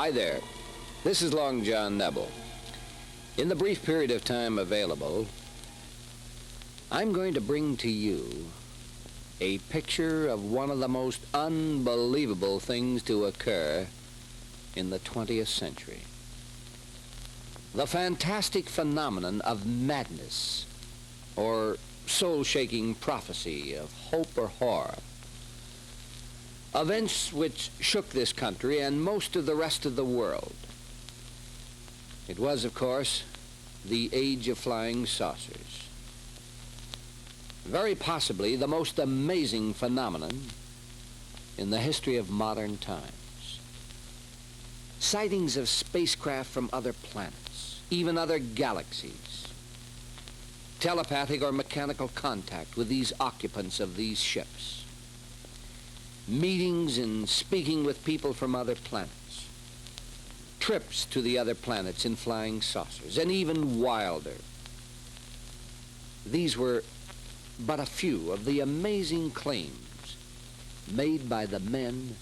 Hi there. This is Long John Nebel. In the brief period of time available, I'm going to bring to you a picture of one of the most unbelievable things to occur in the 20th century. The fantastic phenomenon of madness, or soul-shaking prophecy of hope or horror. Events which shook this country and most of the rest of the world. It was, of course, the age of flying saucers. Very possibly the most amazing phenomenon in the history of modern times. Sightings of spacecraft from other planets, even other galaxies. Telepathic or mechanical contact with these occupants of these ships. Meetings and speaking with people from other planets. Trips to the other planets in flying saucers, and even wilder. These were but a few of the amazing claims made by the men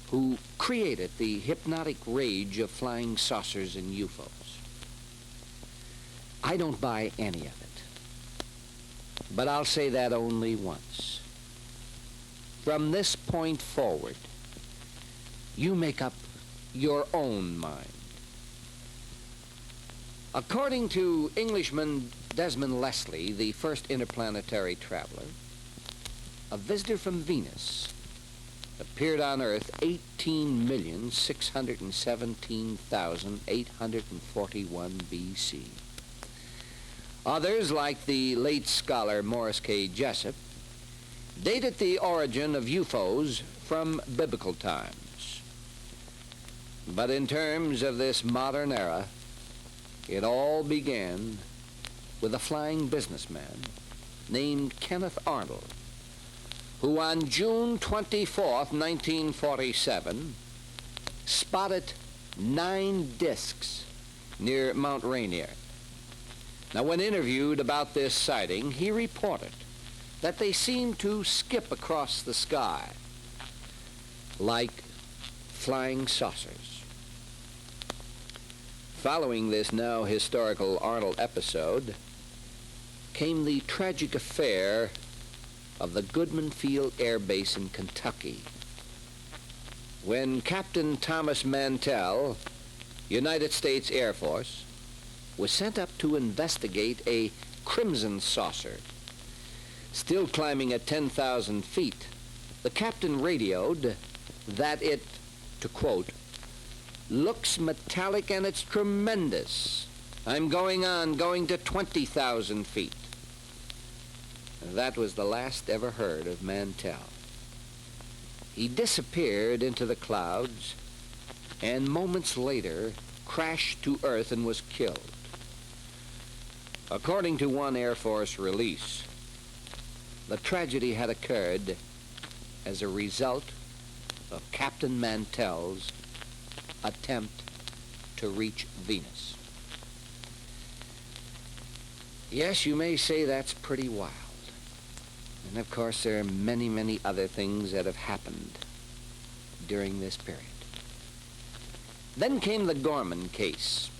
who created the hypnotic rage of flying saucers and UFOs. I don't buy any of it, but I'll say that only once. From this point forward, you make up your own mind. According to Englishman Desmond Leslie, the first interplanetary traveler, a visitor from Venus appeared on Earth 18,617,841 BC. Others, like the late scholar Morris K. Jessup, dated the origin of UFOs from biblical times. But in terms of this modern era, it all began with a flying businessman named Kenneth Arnold, who on June 24th, 1947, spotted 9 discs near Mount Rainier. Now, when interviewed about this sighting, he reported that they seemed to skip across the sky like flying saucers. Following this now historical Arnold episode came the tragic affair of the Goodman Field Air Base in Kentucky, when Captain Thomas Mantell, United States Air Force, was sent up to investigate a crimson saucer. Still climbing at 10,000 feet, the captain radioed that it, to quote, "looks metallic and it's tremendous. I'm going to 20,000 feet." That was the last ever heard of Mantell. He disappeared into the clouds and moments later crashed to Earth and was killed. According to one Air Force release, the tragedy had occurred as a result of Captain Mantell's attempt to reach Venus. Yes, you may say that's pretty wild. And of course, there are many, many other things that have happened during this period. Then came the Gorman case.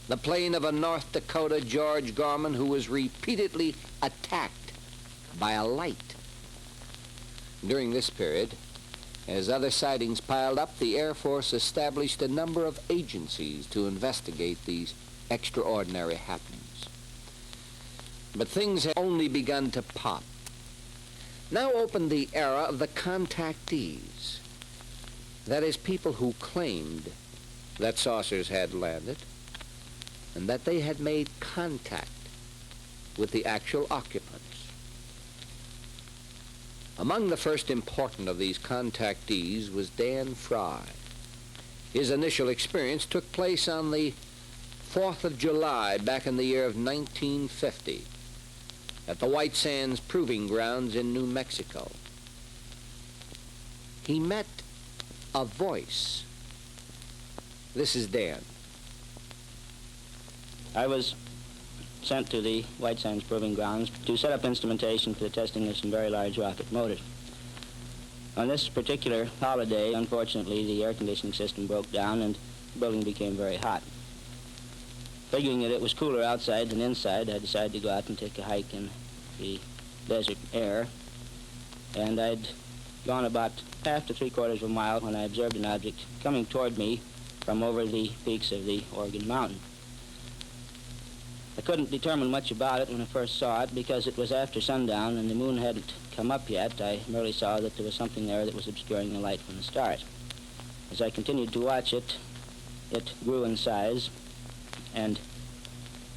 The plane of a North Dakota George Gorman who was repeatedly attacked by a light. During this period, as other sightings piled up, the Air Force established a number of agencies to investigate these extraordinary happenings. But things had only begun to pop. Now opened the era of the contactees. That is, people who claimed that saucers had landed and that they had made contact with the actual occupants. Among the first important of these contactees was Dan Fry. His initial experience took place on the 4th of July back in the year of 1950 at the White Sands Proving Grounds in New Mexico. He met a voice. This is Dan. I was sent to the White Sands Proving Grounds to set up instrumentation for the testing of some very large rocket motors. On this particular holiday, unfortunately, the air conditioning system broke down and the building became very hot. Figuring that it was cooler outside than inside, I decided to go out and take a hike in the desert air. And I'd gone about half to three-quarters of a mile when I observed an object coming toward me from over the peaks of the Oregon Mountain. I couldn't determine much about it when I first saw it because it was after sundown and the moon hadn't come up yet. I merely saw that there was something there that was obscuring the light from the stars. As I continued to watch it, it grew in size and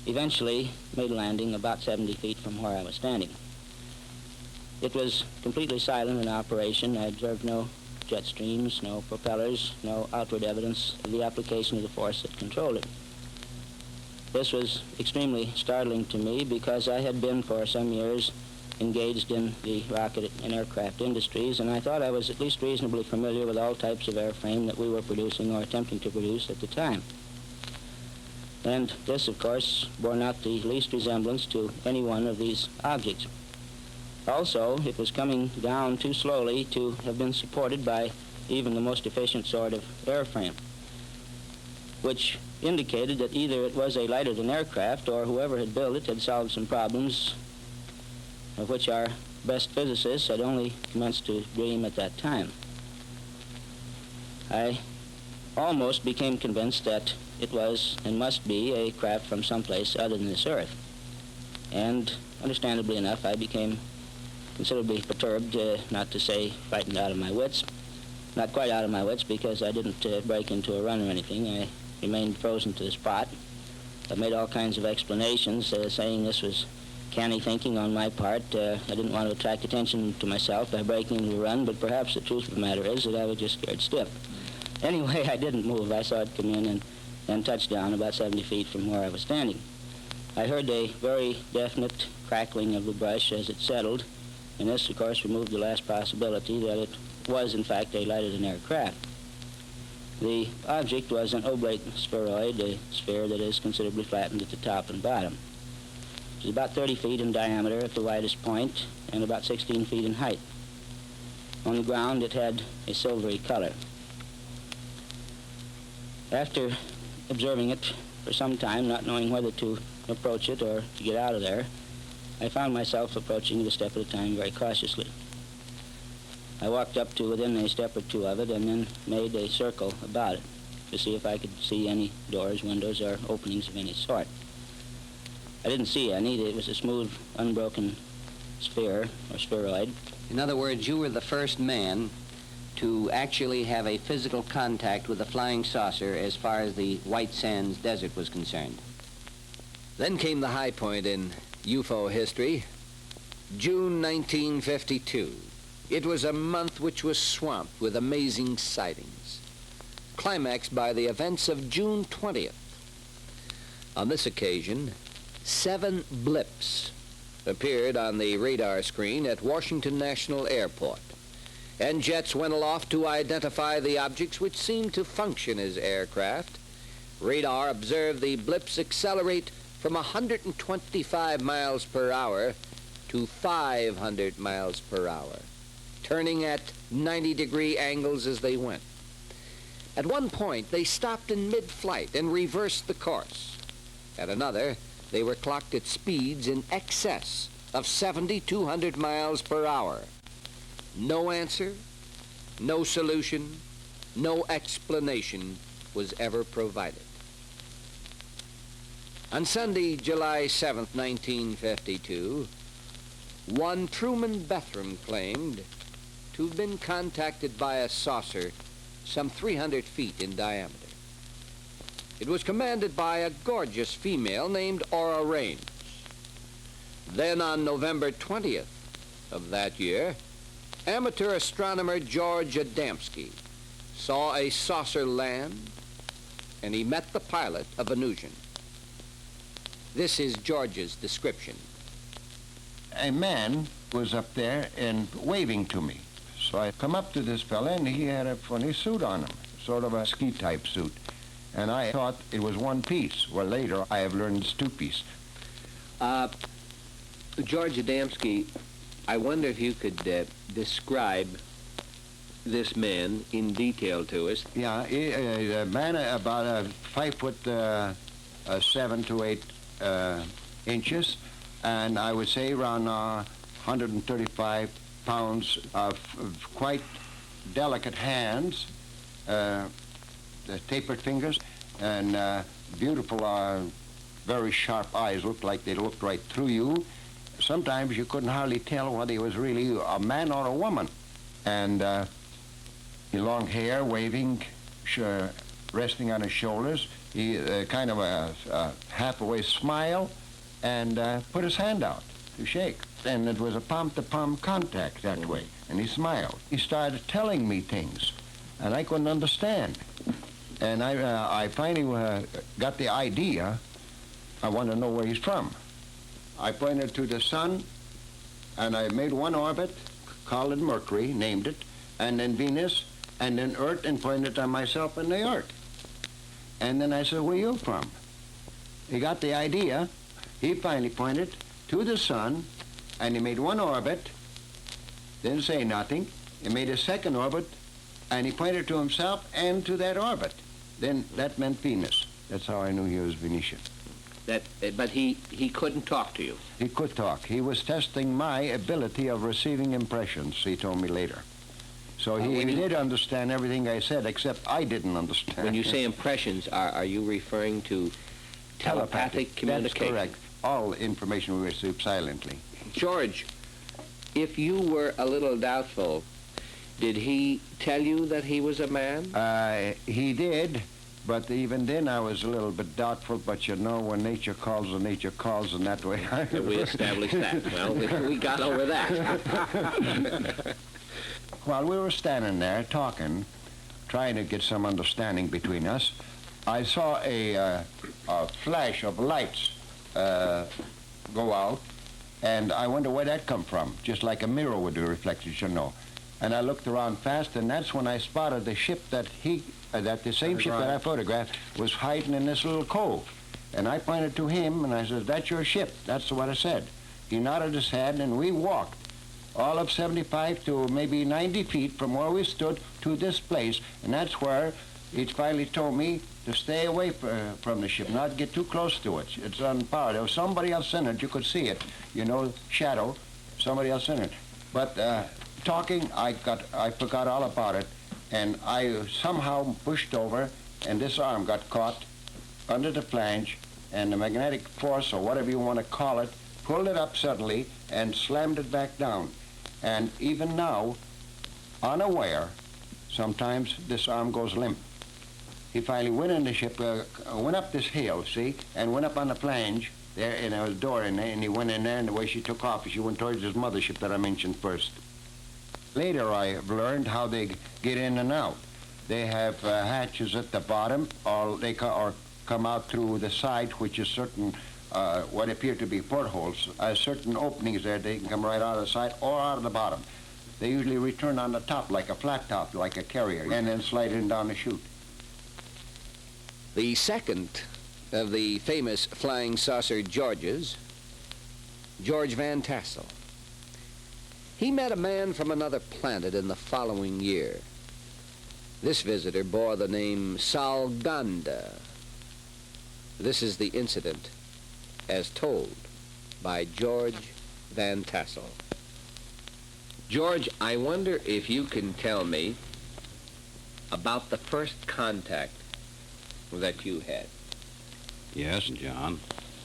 eventually made a landing about 70 feet from where I was standing. It was completely silent in operation. I observed no jet streams, no propellers, no outward evidence of the application of the force that controlled it. This was extremely startling to me because I had been for some years engaged in the rocket and aircraft industries, and I thought I was at least reasonably familiar with all types of airframe that we were producing or attempting to produce at the time. And this, of course, bore not the least resemblance to any one of these objects. Also, it was coming down too slowly to have been supported by even the most efficient sort of airframe, which indicated that either it was a lighter-than aircraft or whoever had built it had solved some problems of which our best physicists had only commenced to dream at that time. I almost became convinced that it was and must be a craft from someplace other than this Earth. And understandably enough, I became considerably perturbed, not to say frightened out of my wits. Not quite out of my wits because I didn't break into a run or anything. I remained frozen to the spot. I made all kinds of explanations, saying this was canny thinking on my part. I didn't want to attract attention to myself by breaking into a run, but perhaps the truth of the matter is that I was just scared stiff. Anyway, I didn't move. I saw it come in and touch down about 70 feet from where I was standing. I heard a very definite crackling of the brush as it settled, and this, of course, removed the last possibility that it was, in fact, a lighter-than-air craft. The object was an oblate spheroid, a sphere that is considerably flattened at the top and bottom. It was about 30 feet in diameter at the widest point and about 16 feet in height. On the ground, it had a silvery color. After observing it for some time, not knowing whether to approach it or to get out of there, I found myself approaching it a step at a time very cautiously. I walked up to within a step or two of it and then made a circle about it to see if I could see any doors, windows, or openings of any sort. I didn't see any. It was a smooth, unbroken sphere or spheroid. In other words, you were the first man to actually have a physical contact with a flying saucer as far as the White Sands Desert was concerned. Then came the high point in UFO history, June 1952. It was a month which was swamped with amazing sightings, climaxed by the events of June 20th. On this occasion, 7 blips appeared on the radar screen at Washington National Airport, and jets went aloft to identify the objects which seemed to function as aircraft. Radar observed the blips accelerate from 125 miles per hour to 500 miles per hour, turning at 90-degree angles as they went. At one point, they stopped in mid-flight and reversed the course. At another, they were clocked at speeds in excess of 7,200 miles per hour. No answer, no solution, no explanation was ever provided. On Sunday, July 7th, 1952, one Truman Bethram claimed to have been contacted by a saucer some 300 feet in diameter. It was commanded by a gorgeous female named Aura Raines. Then on November 20th of that year, amateur astronomer George Adamski saw a saucer land, and he met the pilot of Venusian. This is George's description. A man was up there and waving to me. So I come up to this fella, and he had a funny suit on him, sort of a ski-type suit. And I thought it was one piece. Well, later, I have learned it's two-piece. George Adamski, I wonder if you could describe this man in detail to us. Yeah, a man about 5'7" to 8" inches, and I would say around 135 pounds of quite delicate hands, tapered fingers, and beautiful, very sharp eyes. Looked like they looked right through you. Sometimes you couldn't hardly tell whether he was really a man or a woman. And long hair, waving, resting on his shoulders. He kind of a half-away smile, and put his hand out to shake. And it was a palm-to-palm contact that way. And he smiled. He started telling me things, and I couldn't understand. And I finally got the idea. I want to know where he's from. I pointed to the sun, and I made one orbit, called it Mercury, named it, and then Venus, and then Earth, and pointed to myself and the Earth. And then I said, where are you from? He got the idea. He finally pointed to the sun, and he made one orbit, didn't say nothing. He made a second orbit, and he pointed to himself and to that orbit. Then that meant Venus. That's how I knew he was Venetian. But he couldn't talk to you. He could talk. He was testing my ability of receiving impressions, he told me later. So he did understand everything I said, except I didn't understand. When you say impressions, are you referring to telepathic communication? That's correct. All information we received silently. George, if you were a little doubtful, did he tell you that he was a man? He did, but even then I was a little bit doubtful. But you know, when nature calls, and that way. We established that. Well, we got over that. While we were standing there talking, trying to get some understanding between us, I saw a flash of lights go out, and I wonder where that come from, just like a mirror would do reflected, you know. And I looked around fast, and that's when I spotted the ship that the same ship that I photographed was hiding in this little cove. And I pointed to him, and I said, that's your ship. That's what I said. He nodded his head, and we walked all of 75 to maybe 90 feet from where we stood to this place. And that's where he finally told me to stay away from the ship, not get too close to it. It's on power. There was somebody else in it. You could see it, you know, shadow, somebody else in it. But talking, I forgot all about it, and I somehow pushed over, and this arm got caught under the flange, and the magnetic force, or whatever you want to call it, pulled it up suddenly and slammed it back down. And even now, unaware, sometimes this arm goes limp. He finally went in the ship, went up this hill, see, and went up on the flange there, and there was a door in there, and he went in there, and the way she took off, she went towards his mothership that I mentioned first. Later, I have learned how they get in and out. They have hatches at the bottom, or they come out through the side, which is certain, what appear to be portholes. Certain openings there, they can come right out of the side or out of the bottom. They usually return on the top, like a flat top, like a carrier, and then slide in down the chute. The second of the famous flying saucer Georges, George Van Tassel. He met a man from another planet in the following year. This visitor bore the name Salganda. This is the incident as told by George Van Tassel. George, I wonder if you can tell me about the first contact that you had. Yes, John.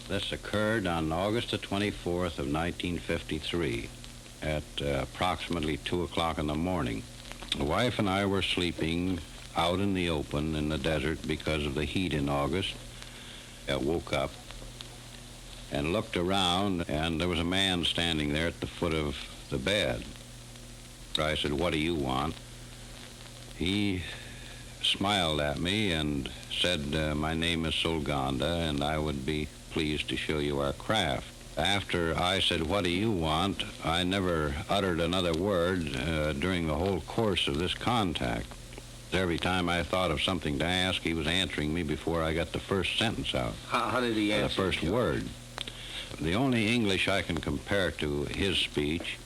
This occurred on August the 24th of 1953 at approximately 2 o'clock in the morning. The wife and I were sleeping out in the open in the desert because of the heat in August. I woke up and looked around, and there was a man standing there at the foot of the bed. I said, "What do you want?" He smiled at me and said, "My name is Solganda, and I would be pleased to show you our craft." After I said, "What do you want?" I never uttered another word during the whole course of this contact. Every time I thought of something to ask, he was answering me before I got the first sentence out. How did he answer? The first word. The only English I can compare to his speech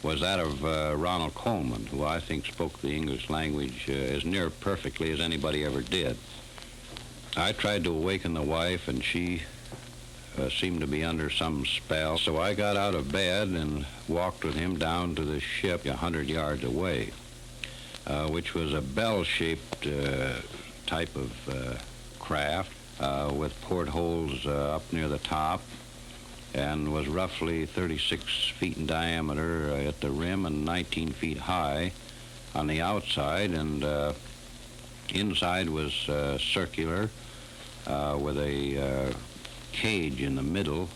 was that of Ronald Coleman, who I think spoke the English language as near perfectly as anybody ever did. I tried to awaken the wife, and she seemed to be under some spell, so I got out of bed and walked with him down to the ship 100 yards away, which was a bell-shaped type of craft with portholes up near the top, and was roughly 36 feet in diameter at the rim and 19 feet high on the outside, and inside was circular with a cage in the middle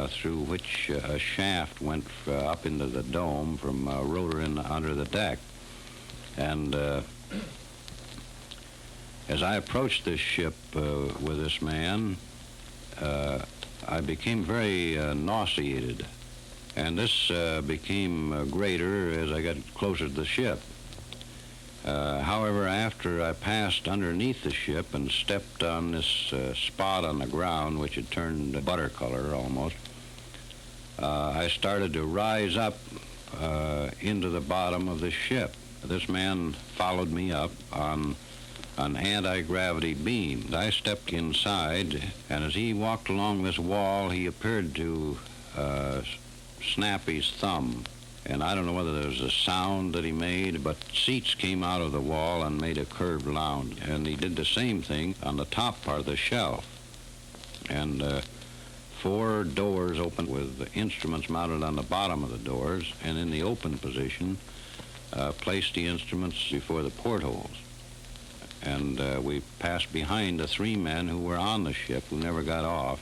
through which a shaft went up into the dome from a rotor under the deck. And as I approached this ship with this man, I became very nauseated, and this became greater as I got closer to the ship. However, after I passed underneath the ship and stepped on this spot on the ground, which had turned butter color almost, I started to rise up into the bottom of the ship. This man followed me up on an anti-gravity beam. I stepped inside, and as he walked along this wall, he appeared to snap his thumb. And I don't know whether there was a sound that he made, but seats came out of the wall and made a curved lounge. And he did the same thing on the top part of the shelf. And 4 doors opened with instruments mounted on the bottom of the doors, and in the open position, placed the instruments before the portholes. And we passed behind the 3 men who were on the ship who never got off.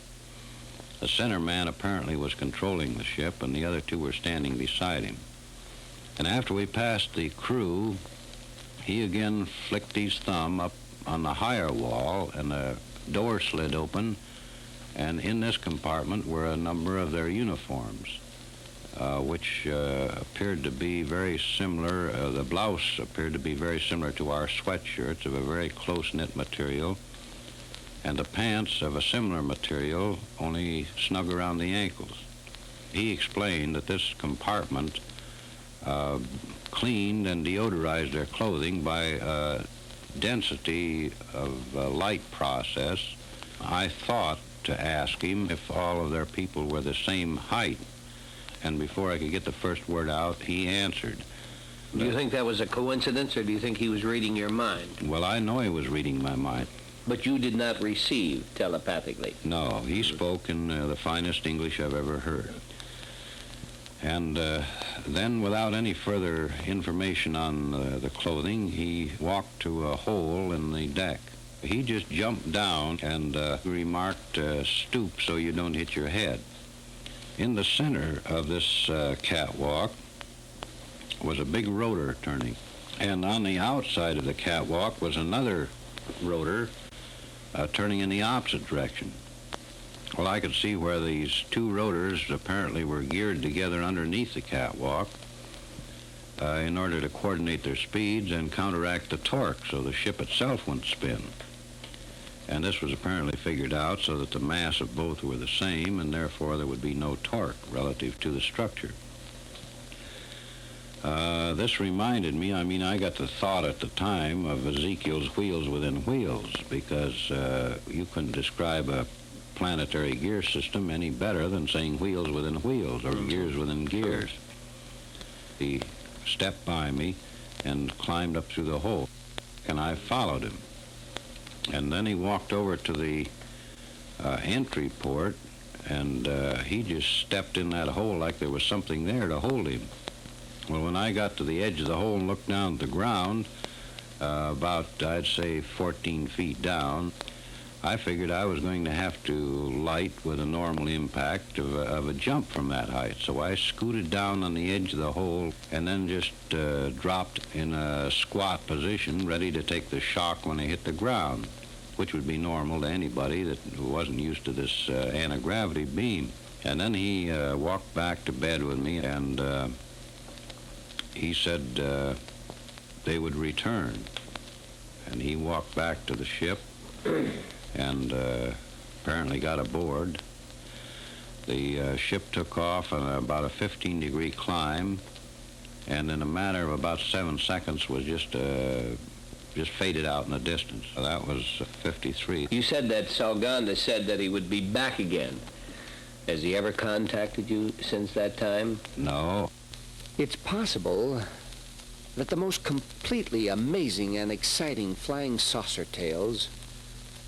The center man apparently was controlling the ship, and the other 2 were standing beside him. And after we passed the crew, he again flicked his thumb up on the higher wall, and the door slid open, and in this compartment were a number of their uniforms, which appeared to be very similar. The blouse appeared to be very similar to our sweatshirts, of a very close-knit material, and the pants of a similar material, only snug around the ankles. He explained that this compartment cleaned and deodorized their clothing by a density of light process. I thought to ask him if all of their people were the same height, and before I could get the first word out, he answered. Do you think that was a coincidence, or do you think he was reading your mind? Well, I know he was reading my mind. But you did not receive telepathically. No, he spoke in the finest English I've ever heard. And then, without any further information on the clothing, he walked to a hole in the deck. He just jumped down and remarked, stoop so you don't hit your head. In the center of this catwalk was a big rotor turning. And on the outside of the catwalk was another rotor turning in the opposite direction. Well, I could see where these 2 rotors apparently were geared together underneath the catwalk in order to coordinate their speeds and counteract the torque so the ship itself wouldn't spin. And this was apparently figured out so that the mass of both were the same, and therefore there would be no torque relative to the structure. This reminded me, I got the thought at the time of Ezekiel's wheels within wheels, because you couldn't describe a planetary gear system any better than saying wheels within wheels, or gears within gears. He stepped by me and climbed up through the hole, and I followed him. And then he walked over to the entry port, and he just stepped in that hole like there was something there to hold him. Well, when I got to the edge of the hole and looked down at the ground, about, I'd say, 14 feet down, I figured I was going to have to light with a normal impact of a jump from that height. So I scooted down on the edge of the hole and then just dropped in a squat position, ready to take the shock when I hit the ground, which would be normal to anybody that wasn't used to this anti-gravity beam. And then he walked back to bed with me, and he said they would return. And he walked back to the ship and apparently got aboard. The ship took off on about a 15-degree climb, and in a matter of about 7 seconds was just faded out in the distance. That was 53. You said that Salganda said that he would be back again. Has he ever contacted you since that time? No. It's possible that the most completely amazing and exciting flying saucer tales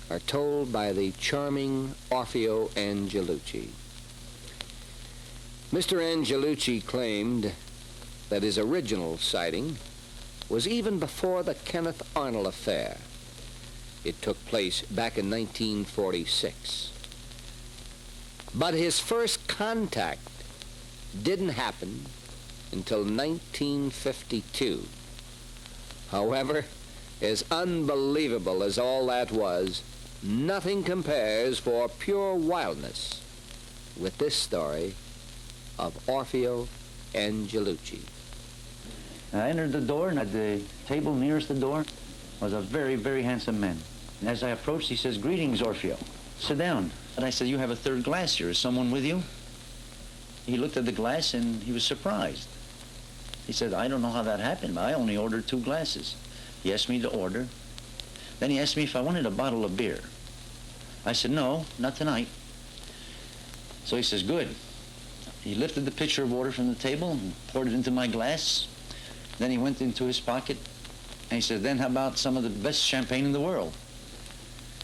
are told by the charming Orfeo Angelucci. Mr. Angelucci claimed that his original sighting was even before the Kenneth Arnold affair. It took place back in 1946. But his first contact didn't happen until 1952. However, as unbelievable as all that was, nothing compares for pure wildness with this story of Orfeo Angelucci. I entered the door, and at the table nearest the door was a very, very handsome man. And as I approached, he says, "Greetings, Orfeo. Sit down." And I said, "You have a third glass here. Is someone with you?" He looked at the glass, and he was surprised. He said, "I don't know how that happened, but I only ordered 2 glasses." He asked me to order. Then he asked me if I wanted a bottle of beer. I said, "No, not tonight." So he says, "Good." He lifted the pitcher of water from the table and poured it into my glass. Then he went into his pocket, and he said, "Then how about some of the best champagne in the world?"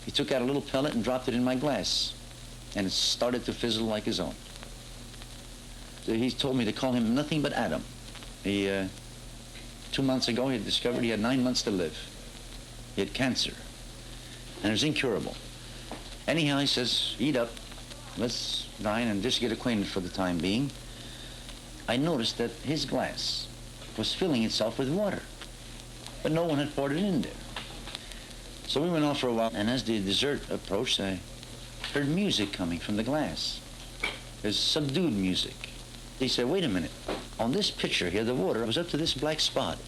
He took out a little pellet and dropped it in my glass, and it started to fizzle like his own. So he told me to call him nothing but Adam. 2 months ago, he had discovered he had 9 months to live. He had cancer, and it was incurable. Anyhow, he says, "Eat up. Let's dine and just get acquainted for the time being." I noticed that his glass was filling itself with water, but no one had poured it in there. So we went off for a while, and as the dessert approached, I heard music coming from the glass. There's subdued music. He said, "Wait a minute. On this pitcher here, the water was up to this black spot.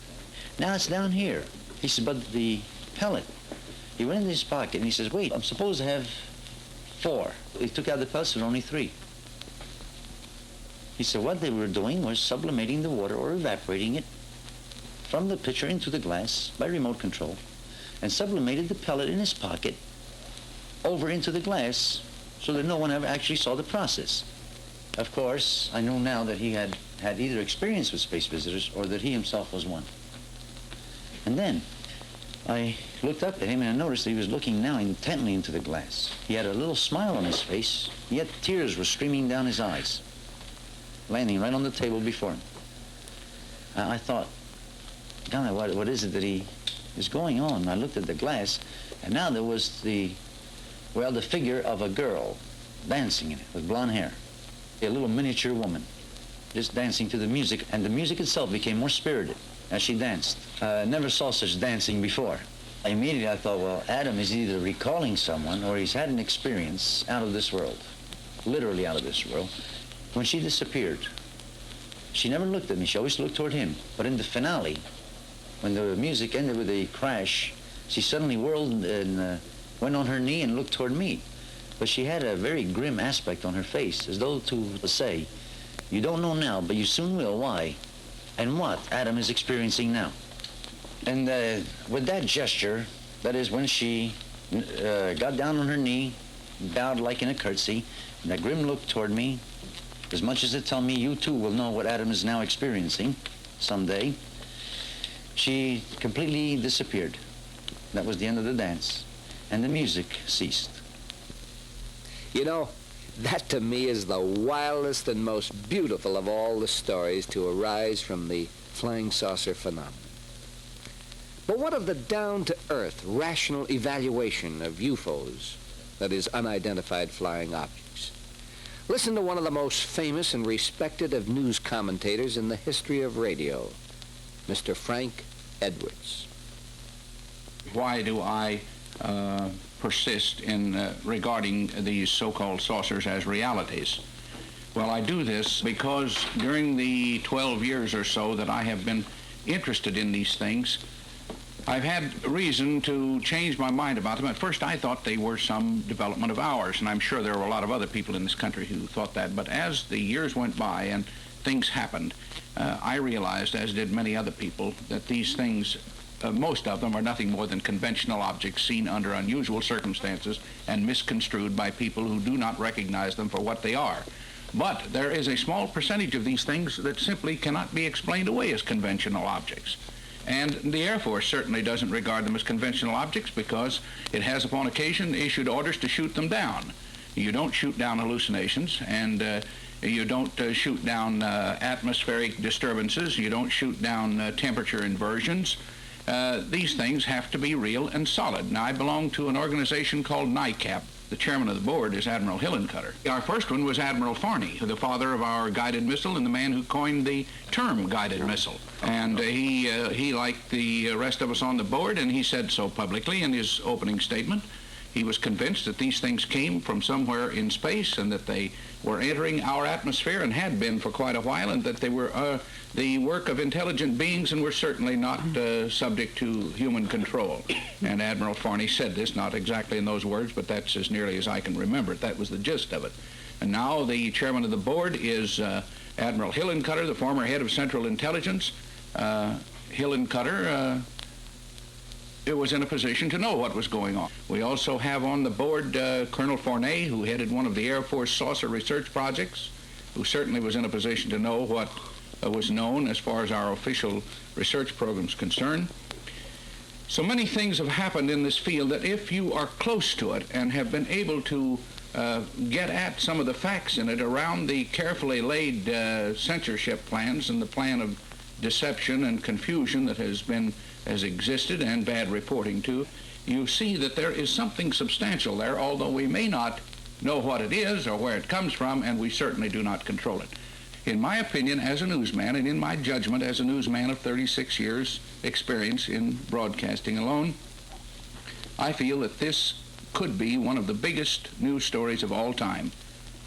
Now it's down here." He said, "But the pellet." He went into his pocket, and he says, "Wait, I'm supposed to have 4. He took out the pellets, and only 3. He said what they were doing was sublimating the water or evaporating it from the pitcher into the glass by remote control, and sublimated the pellet in his pocket over into the glass so that no one ever actually saw the process." Of course, I know now that he had either experience with space visitors or that he himself was one. And then I looked up at him, and I noticed that he was looking now intently into the glass. He had a little smile on his face, yet tears were streaming down his eyes, landing right on the table before him. I thought, God, what is it that he is going on? I looked at the glass, and now there was the figure of a girl dancing in it with blonde hair, a little miniature woman, just dancing to the music, and the music itself became more spirited as she danced. Never saw such dancing before. Immediately I thought, well, Adam is either recalling someone or he's had an experience out of this world, literally out of this world. When she disappeared, she never looked at me. She always looked toward him. But in the finale, when the music ended with a crash, she suddenly whirled and went on her knee and looked toward me. But she had a very grim aspect on her face, as though to say, "You don't know now, but you soon will why and what Adam is experiencing now." And with that gesture, that is when she got down on her knee, bowed like in a curtsy, and that grim look toward me, as much as to tell me, "You too will know what Adam is now experiencing someday," she completely disappeared. That was the end of the dance, and the music ceased. You know, that to me is the wildest and most beautiful of all the stories to arise from the flying saucer phenomenon. But what of the down-to-earth, rational evaluation of UFOs, that is, unidentified flying objects? Listen to one of the most famous and respected of news commentators in the history of radio, Mr. Frank Edwards. Why do I persist in regarding these so-called saucers as realities? Well, I do this because during the 12 years or so that I have been interested in these things, I've had reason to change my mind about them. At first, I thought they were some development of ours, and I'm sure there were a lot of other people in this country who thought that. But as the years went by and things happened, I realized, as did many other people, that these things, most of them, are nothing more than conventional objects seen under unusual circumstances and misconstrued by people who do not recognize them for what they are. But there is a small percentage of these things that simply cannot be explained away as conventional objects. And the Air Force certainly doesn't regard them as conventional objects because it has upon occasion issued orders to shoot them down. You don't shoot down hallucinations, and you don't shoot down atmospheric disturbances. You don't shoot down temperature inversions. These things have to be real and solid. Now, I belong to an organization called NICAP. The chairman of the board is Admiral Hillencutter. Our first one was Admiral Farney, the father of our guided missile and the man who coined the term guided missile. And he, like the rest of us on the board, and he said so publicly in his opening statement, he was convinced that these things came from somewhere in space and that they were entering our atmosphere and had been for quite a while, and that they were the work of intelligent beings and were certainly not subject to human control. And Admiral Farney said this, not exactly in those words, but that's as nearly as I can remember it. That was the gist of it. And now the chairman of the board is Admiral Hillencutter, the former head of Central Intelligence. Hillencutter it was in a position to know what was going on. We also have on the board Colonel Fournet, who headed one of the Air Force saucer research projects, who certainly was in a position to know what was known as far as our official research program is concerned. So many things have happened in this field that if you are close to it and have been able to get at some of the facts in it around the carefully laid censorship plans and the plan of deception and confusion that has existed and bad reporting too, you see that there is something substantial there, although we may not know what it is or where it comes from, and we certainly do not control it. In my opinion as a newsman, and in my judgment as a newsman of 36 years experience in broadcasting alone, I feel that this could be one of the biggest news stories of all time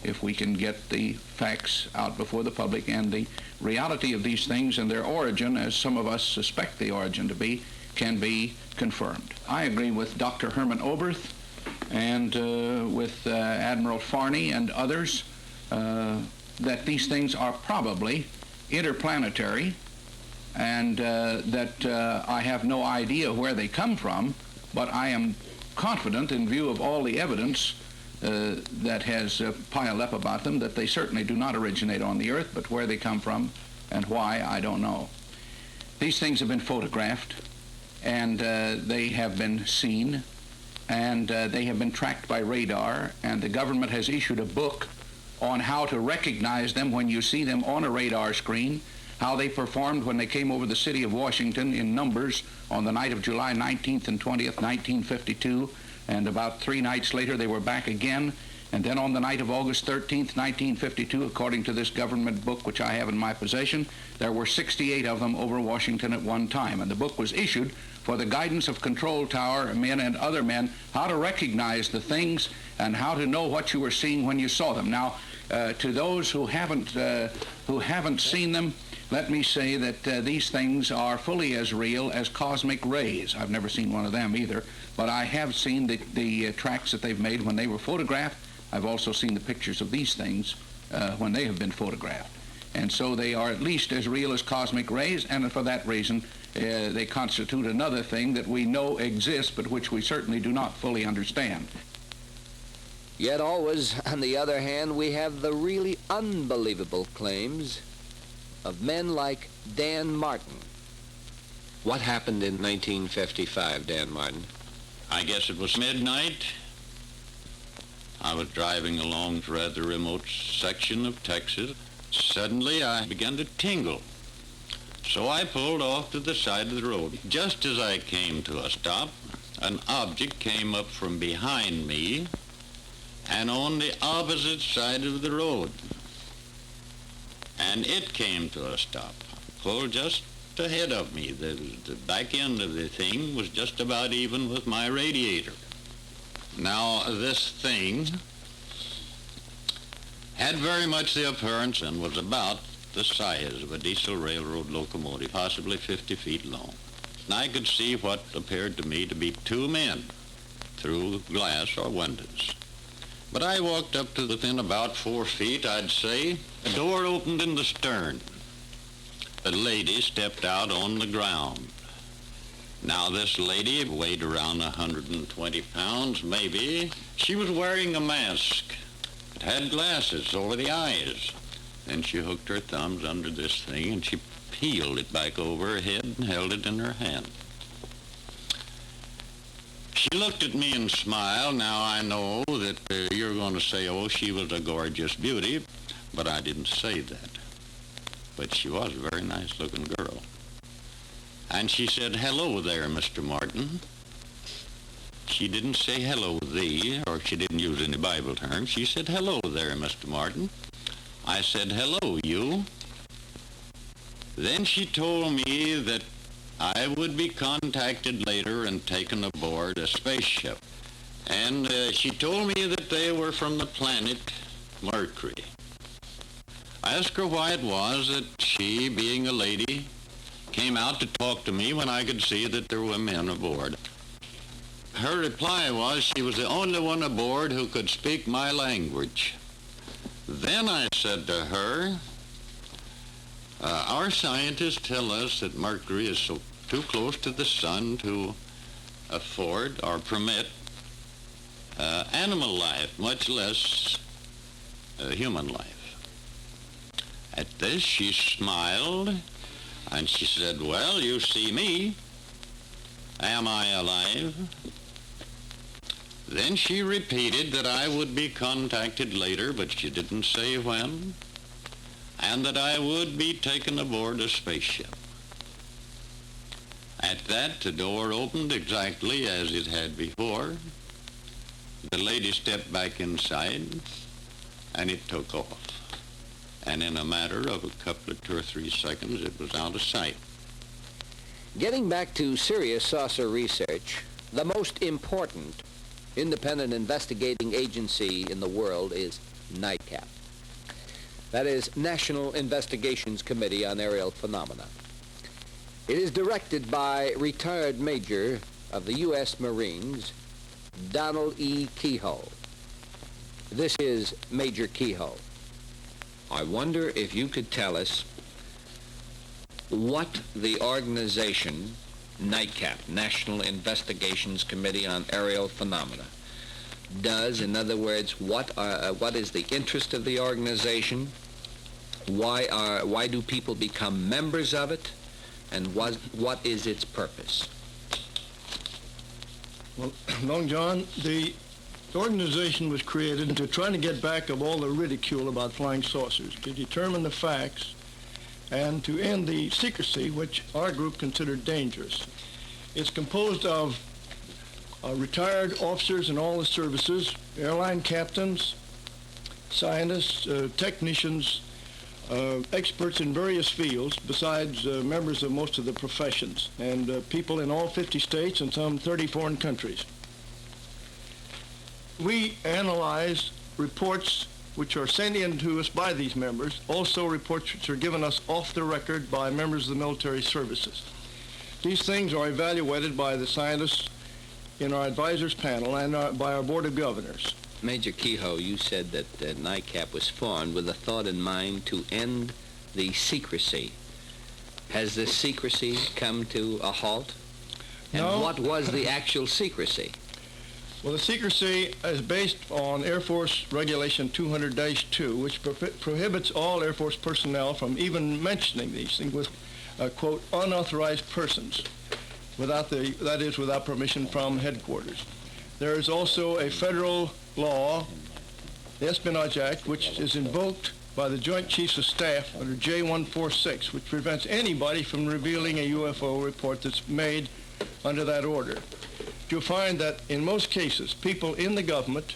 if we can get the facts out before the public and the reality of these things and their origin, as some of us suspect the origin to be, can be confirmed. I agree with Dr. Herman Oberth and with Admiral Farney and others that these things are probably interplanetary, and that I have no idea where they come from, but I am confident in view of all the evidence that has piled up about them that they certainly do not originate on the Earth, but where they come from and why, I don't know. These things have been photographed, and they have been seen, and they have been tracked by radar, and the government has issued a book on how to recognize them when you see them on a radar screen, how they performed when they came over the city of Washington in numbers on the night of July 19th and 20th, 1952, and about 3 nights later they were back again, and then on the night of August 13th, 1952, according to this government book which I have in my possession, there were 68 of them over Washington at one time, and the book was issued for the guidance of control tower men and other men, how to recognize the things and how to know what you were seeing when you saw them. Now, to those who haven't seen them, let me say that these things are fully as real as cosmic rays. I've never seen one of them either, but I have seen the tracks that they've made when they were photographed. I've also seen the pictures of these things when they have been photographed. And so they are at least as real as cosmic rays, and for that reason, they constitute another thing that we know exists, but which we certainly do not fully understand. Yet always, on the other hand, we have the really unbelievable claims of men like Dan Martin. What happened in 1955, Dan Martin? I guess it was midnight. I was driving along a rather remote section of Texas. Suddenly, I began to tingle. So I pulled off to the side of the road. Just as I came to a stop, an object came up from behind me and on the opposite side of the road. And it came to a stop, pulled just ahead of me. The back end of the thing was just about even with my radiator. Now, this thing had very much the appearance and was about the size of a diesel railroad locomotive, possibly 50 feet long. and I could see what appeared to me to be two men through glass or windows. But I walked up to within about 4 feet, I'd say. The door opened in the stern. A lady stepped out on the ground. Now, this lady weighed around 120 pounds, maybe. She was wearing a mask. It had glasses over the eyes. Then she hooked her thumbs under this thing, and she peeled it back over her head and held it in her hand. She looked at me and smiled. Now, I know that you're going to say, oh, she was a gorgeous beauty, but I didn't say that. But she was a very nice-looking girl. And she said, hello there, Mr. Martin. She didn't say hello thee, or she didn't use any Bible terms. She said, hello there, Mr. Martin. I said, hello, you. Then she told me that I would be contacted later and taken aboard a spaceship. And she told me that they were from the planet Mercury. I asked her why it was that she, being a lady, came out to talk to me when I could see that there were men aboard. Her reply was she was the only one aboard who could speak my language. Then I said to her, our scientists tell us that Mercury is so too close to the sun to afford or permit animal life, much less human life. At this, she smiled, and she said, well, you see me. Am I alive? Then she repeated that I would be contacted later, but she didn't say when, and that I would be taken aboard a spaceship. At that, the door opened exactly as it had before. The lady stepped back inside, and it took off. And in a matter of a couple of 2 or 3 seconds, it was out of sight. Getting back to serious saucer research, the most important independent investigating agency in the world is NICAP. That is National Investigations Committee on Aerial Phenomena. It is directed by retired Major of the U.S. Marines, Donald E. Kehoe. This is Major Kehoe. I wonder if you could tell us what the organization, NICAP, National Investigations Committee on Aerial Phenomena, does. In other words, what is the interest of the organization? Why do people become members of it? And what is its purpose? Well, Long John, the organization was created to try to get back of all the ridicule about flying saucers, to determine the facts, and to end the secrecy, which our group considered dangerous. It's composed of retired officers in all the services, airline captains, scientists, technicians, experts in various fields, besides members of most of the professions, and people in all 50 states and some 30 foreign countries. We analyze reports which are sent in to us by these members, also reports which are given us off the record by members of the military services. These things are evaluated by the scientists in our advisors panel and by our board of governors. Major Kehoe, you said that NICAP was formed with a thought in mind to end the secrecy. Has this secrecy come to a halt? And No. what was the actual secrecy? Well, the secrecy is based on Air Force Regulation 200-2, which prohibits all Air Force personnel from even mentioning these things with, quote, unauthorized persons, without permission from headquarters. There is also a federal law, the Espionage Act, which is invoked by the Joint Chiefs of Staff under J146, which prevents anybody from revealing a UFO report that's made under that order. You'll find that in most cases, people in the government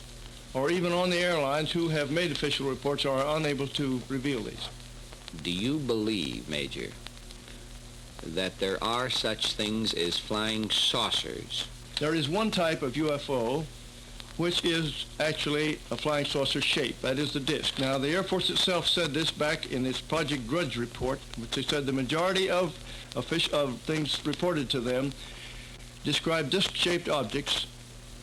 or even on the airlines who have made official reports are unable to reveal these. Do you believe, Major, that there are such things as flying saucers? There is one type of UFO which is actually a flying saucer shape. That is the disk. Now, the Air Force itself said this back in its Project Grudge report, which they said the majority of of things reported to them described disc-shaped objects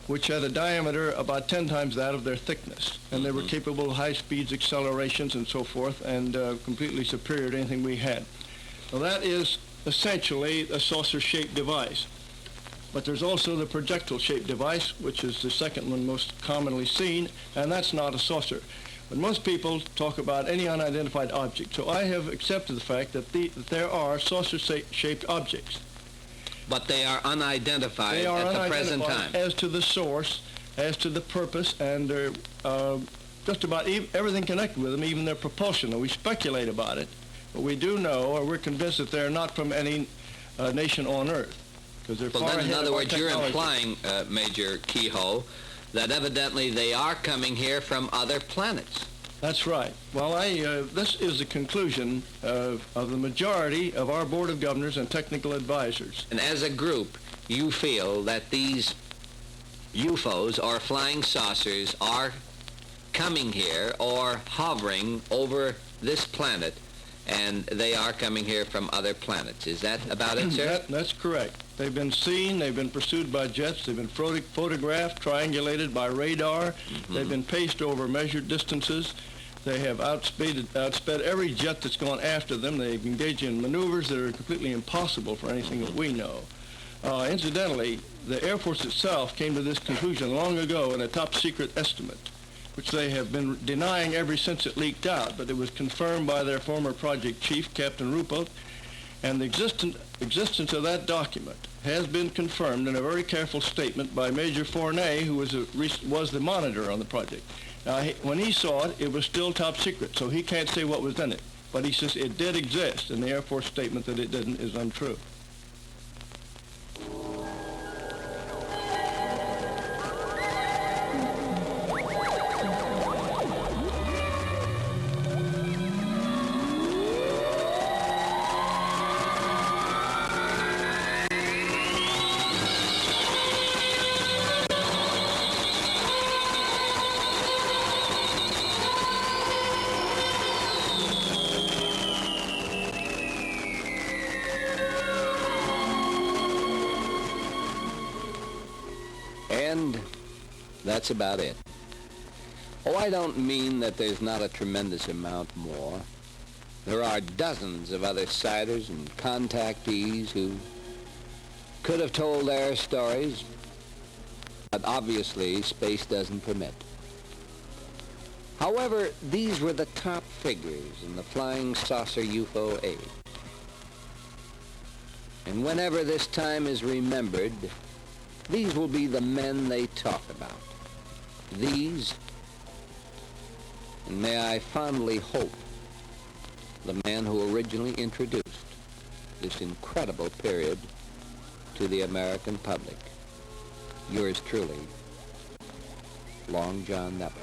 which had a diameter about 10 times that of their thickness, and they were capable of high speeds, accelerations, and so forth, and completely superior to anything we had. Now that is essentially a saucer-shaped device. But there's also the projectile-shaped device, which is the second one most commonly seen, and that's not a saucer. But most people talk about any unidentified object, so I have accepted the fact that there are saucer-shaped objects. But they are unidentified at the present time. As to the source, as to the purpose, and just about everything connected with them, even their propulsion. And we speculate about it, but we do know, or we're convinced that they're not from any nation on Earth. They're well, then, in other words, you're implying, Major Kehoe, that evidently they are coming here from other planets. That's right. Well, this is the conclusion of the majority of our Board of Governors and technical advisors. And as a group, you feel that these UFOs, or flying saucers, are coming here or hovering over this planet, and they are coming here from other planets. Is that about it, sir? That's correct. They've been seen, they've been pursued by jets, they've been photographed, triangulated by radar, they've been paced over measured distances, they have outsped every jet that's gone after them, they've engaged in maneuvers that are completely impossible for anything that we know. Incidentally, the Air Force itself came to this conclusion long ago in a top secret estimate, which they have been denying ever since it leaked out, but it was confirmed by their former project chief, Captain Ruppelt, and the existence of that document has been confirmed in a very careful statement by Major Fournet, who was the monitor on the project. Now, when he saw it, it was still top secret, so he can't say what was in it, but he says it did exist, and the Air Force statement that it didn't is untrue. And that's about it. Oh, I don't mean that there's not a tremendous amount more. There are dozens of other siders and contactees who could have told their stories, but obviously space doesn't permit. However, these were the top figures in the flying saucer UFO age. And whenever this time is remembered, these will be the men they talk about. These, and may I fondly hope, the man who originally introduced this incredible period to the American public. Yours truly, Long John Nebel.